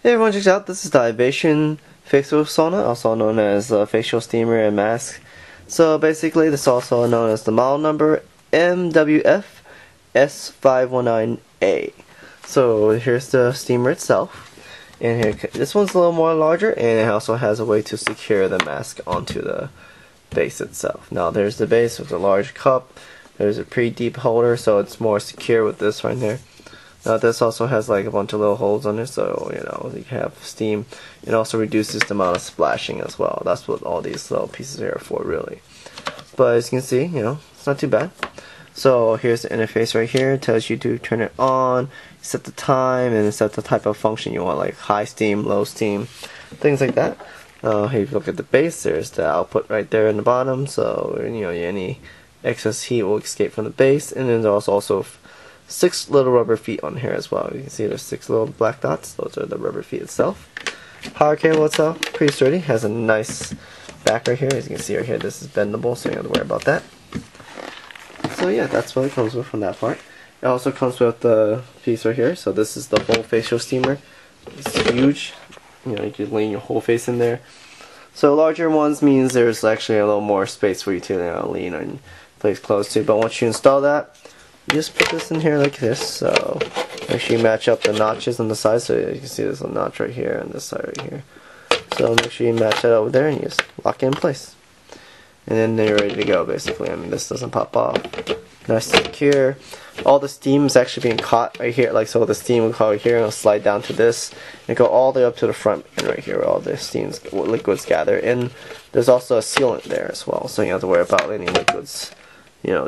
Hey everyone, check it out. This is the Ivation facial sauna, also known as facial steamer and mask. So basically, this is also known as the model number MWF S519A. So here's the steamer itself, and here this one's a little more larger, and it also has a way to secure the mask onto the base itself. Now there's the base with a large cup. There's a pretty deep holder, so it's more secure with this right there. Now this also has like a bunch of little holes on it, so you can have steam. It also reduces the amount of splashing as well. That's what all these little pieces here are for, really. But as you can see, it's not too bad. So here's the interface right here. It tells you to turn it on, set the time, and set the type of function you want, like high steam, low steam, things like that. Here if you look at the base, there's the output right there in the bottom. So any excess heat will escape from the base, and then there's also 6 little rubber feet on here as well. You can see there's 6 little black dots. Those are the rubber feet itself. Power cable itself, pretty sturdy. Has a nice back right here. As you can see right here, this is bendable, so you don't have to worry about that. So yeah, that's what it comes with from that part. It also comes with the piece right here. So this is the whole facial steamer. It's huge. You can lean your whole face in there. So larger ones means there's actually a little more space for you to lean and place close to. But once you install that, you just put this in here like this, so make sure you match up the notches on the side. So you can see there's a notch right here and this side right here. So make sure you match that over there and you just lock it in place. And then you're ready to go, basically. I mean, this doesn't pop off. Nice and secure. All the steam is actually being caught right here. Like, so the steam will come right here and it'll slide down to this and go all the way up to the front and right here where all the liquids gather. And there's also a sealant there as well, so you don't have to worry about any liquids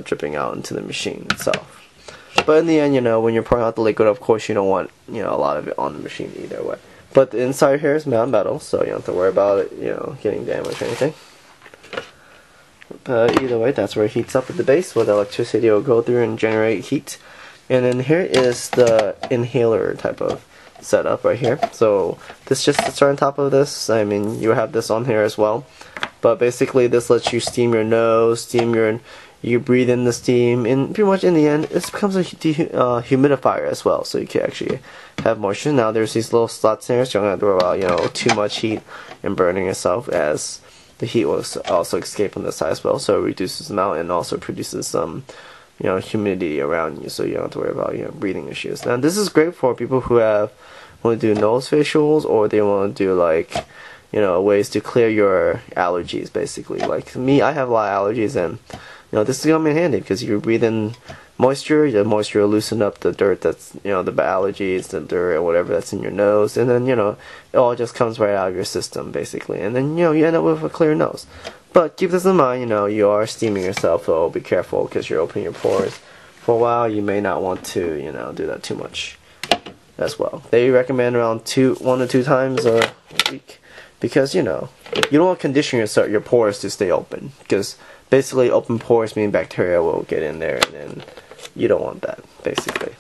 dripping out into the machine itself. But in the end, when you're pouring out the liquid, of course you don't want, a lot of it on the machine either way. But the inside here is mounted metal, so you don't have to worry about it, getting damaged or anything. But either way, that's where it heats up at the base, where the electricity will go through and generate heat. And then here is the inhaler type of setup right here. So this just sits right on top of this. I mean, you have this on here as well. But basically, this lets you steam your nose, you breathe in the steam, and pretty much in the end, it becomes a humidifier as well, so you can actually have moisture. Now there's these little slots there, so you don't have to worry about too much heat and burning yourself, as the heat will also escape on the side as well, so it reduces the amount and also produces some humidity around you, so you don't have to worry about breathing issues. Now this is great for people who want to do nose facials, or they want to do like ways to clear your allergies, basically. Like me, I have a lot of allergies, and this is gonna be handy because you breathe in moisture. The moisture will loosen up the dirt that's the allergies, the dirt or whatever that's in your nose, and then it all just comes right out of your system, basically. And then you end up with a clear nose. But keep this in mind, you are steaming yourself, so be careful because you're opening your pores. For a while, you may not want to do that too much as well. They recommend around 1 to 2 times a week, because you don't want to condition your pores to stay open, because basically open pores mean bacteria will get in there, and then you don't want that, basically.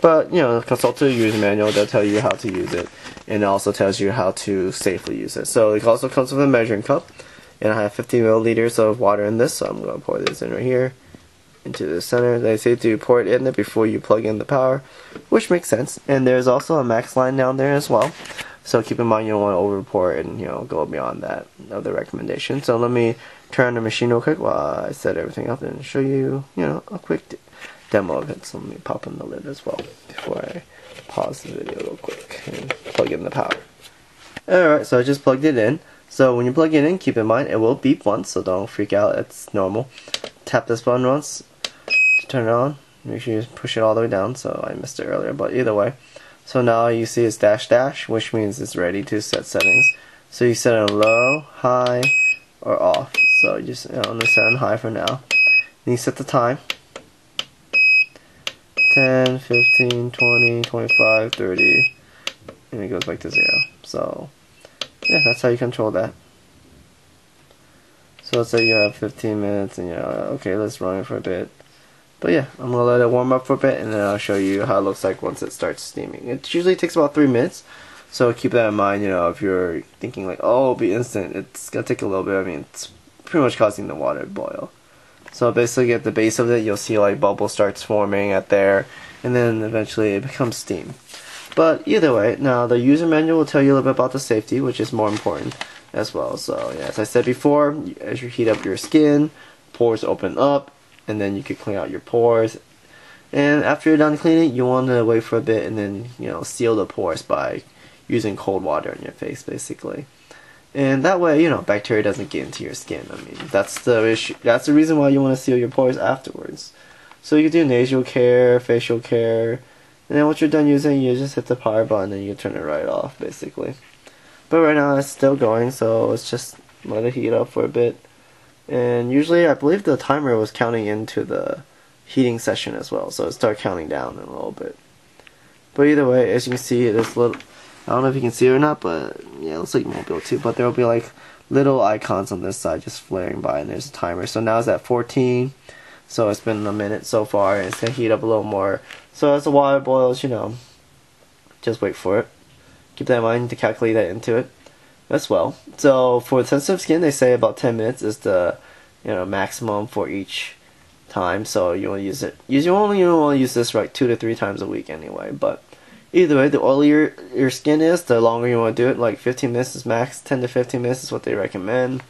But consult the user manual. They'll tell you how to use it, and it also tells you how to safely use it. So it also comes with a measuring cup, and I have 50 milliliters of water in this, so I'm going to pour this in right here into the center. They say to pour it in there before you plug in the power, which makes sense. And there's also a max line down there as well. So keep in mind you don't want to over pour it and go beyond that of the recommendation. So let me turn on the machine real quick while I set everything up and show you a quick demo of it. So let me pop in the lid as well before I pause the video real quick and plug in the power. Alright, so I just plugged it in. So when you plug it in, keep in mind it will beep once, so don't freak out, it's normal. Tap this button once to turn it on. Make sure you push it all the way down, so I missed it earlier, but either way. So now you see it's dash, which means it's ready to set settings. So you set it on low, high, or off. So you just I'm gonna set on high for now. Then you set the time. 10, 15, 20, 25, 30, and it goes back to 0. So yeah, that's how you control that. So let's say you have 15 minutes and okay, let's run it for a bit. But yeah, I'm going to let it warm up for a bit, and then I'll show you how it looks like once it starts steaming. It usually takes about 3 minutes, so keep that in mind, if you're thinking like, oh, it'll be instant, it's going to take a little bit. I mean, it's pretty much causing the water to boil. So basically at the base of it, you'll see like bubbles starts forming at there, and then eventually it becomes steam. But either way, now the user manual will tell you a little bit about the safety, which is more important as well. So yeah, as I said before, as you heat up your skin, pores open up, and then you can clean out your pores. And after you're done cleaning, you want to wait for a bit and then, seal the pores by using cold water on your face, basically. And that way, bacteria doesn't get into your skin. I mean, that's the issue. That's the reason why you want to seal your pores afterwards. So you do nasal care, facial care, and then once you're done using, you just hit the power button and you turn it right off, basically. But right now it's still going, so let's just let it heat up for a bit. And usually, I believe the timer was counting into the heating session as well, so it started counting down in a little bit. But either way, as you can see, this little, I don't know if you can see it or not, but yeah, it looks like you won't be able to. But there will be like little icons on this side just flaring by, and there's a timer. So now it's at 14. So it's been a minute so far, and it's gonna heat up a little more. So as the water boils, just wait for it. Keep that in mind to calculate that into it as well. So for sensitive skin, they say about 10 minutes is the maximum for each time. So you want to use it. You only want to use this like 2 to 3 times a week anyway. But either way, the oilier your skin is, the longer you want to do it. Like 15 minutes is max. 10 to 15 minutes is what they recommend.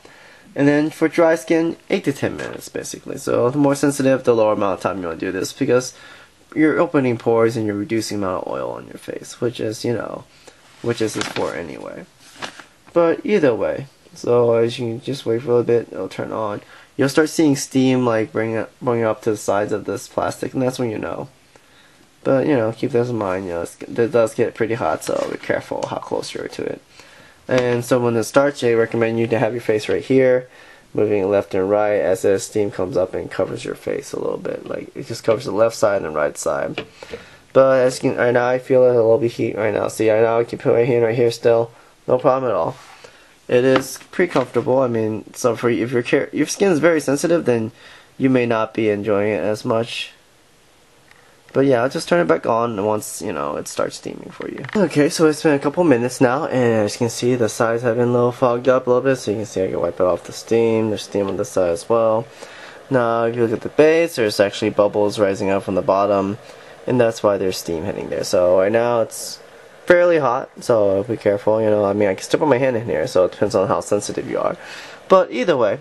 And then for dry skin, 8 to 10 minutes basically. So the more sensitive, the lower amount of time you want to do this, because you're opening pores and you're reducing the amount of oil on your face, which is is for anyway. But either way, so as you just wait for a little bit, it'll turn on. You'll start seeing steam like bring up to the sides of this plastic, and that's when you know. But keep this in mind. It does get pretty hot, so be careful how close you are to it. And so when it starts, they recommend you to have your face right here, moving left and right as the steam comes up and covers your face a little bit. Like it just covers the left side and right side. But as you can, right now I feel a little bit heat right now. See, right now I can put my hand right here still, no problem at all. It is pretty comfortable. I mean, so for if your skin is very sensitive, then you may not be enjoying it as much. But yeah, I'll just turn it back on once, it starts steaming for you. Okay, so it's been a couple minutes now, and as you can see, the sides have been a little fogged up a little bit, so you can see I can wipe it off the steam. There's steam on this side as well. Now, if you look at the base, there's actually bubbles rising up from the bottom, and that's why there's steam hitting there. So right now, it's fairly hot, so be careful, I mean, I can still put my hand in here, so it depends on how sensitive you are. But either way,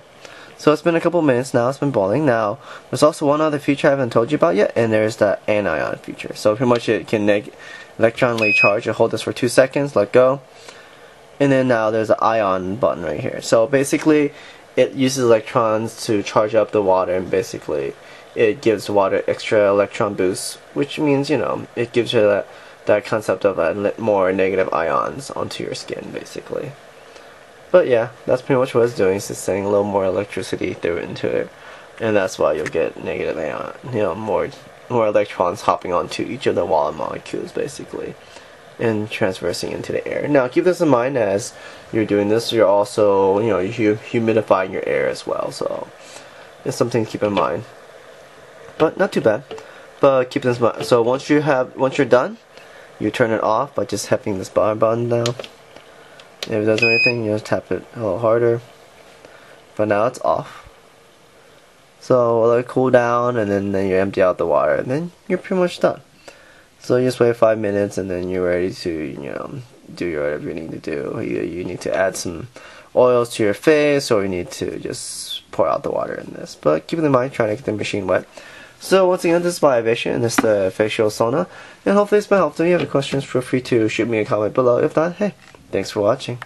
so it's been a couple minutes now, it's been boiling. Now, there's also one other feature I haven't told you about yet, and there's the anion feature. So pretty much it can electronically charge. You hold this for 2 seconds, let go, and then now there's an ion button right here. So basically, it uses electrons to charge up the water, and basically, it gives water extra electron boost, which means, it gives you that concept of more negative ions onto your skin, basically. But yeah, that's pretty much what it's doing. It's just sending a little more electricity through into it, and that's why you'll get negative ion, more electrons hopping onto each of the water molecules, basically, and transversing into the air. Now, keep this in mind as you're doing this. You're also, humidifying your air as well. So it's something to keep in mind. But not too bad. But keep this in mind. So once you're done, you turn it off by just tapping this power button down. If it doesn't do anything, you just tap it a little harder. But now it's off. So let it cool down, and then you empty out the water, and then you're pretty much done. So you just wait 5 minutes, and then you're ready to, do whatever you need to do. Either you need to add some oils to your face, or you need to just pour out the water in this. But keep in mind, trying to get the machine wet. So once again, this is Ivation, and this is the facial sauna. And hopefully it's been helpful. If you have any questions, feel free to shoot me a comment below. If not, hey, thanks for watching.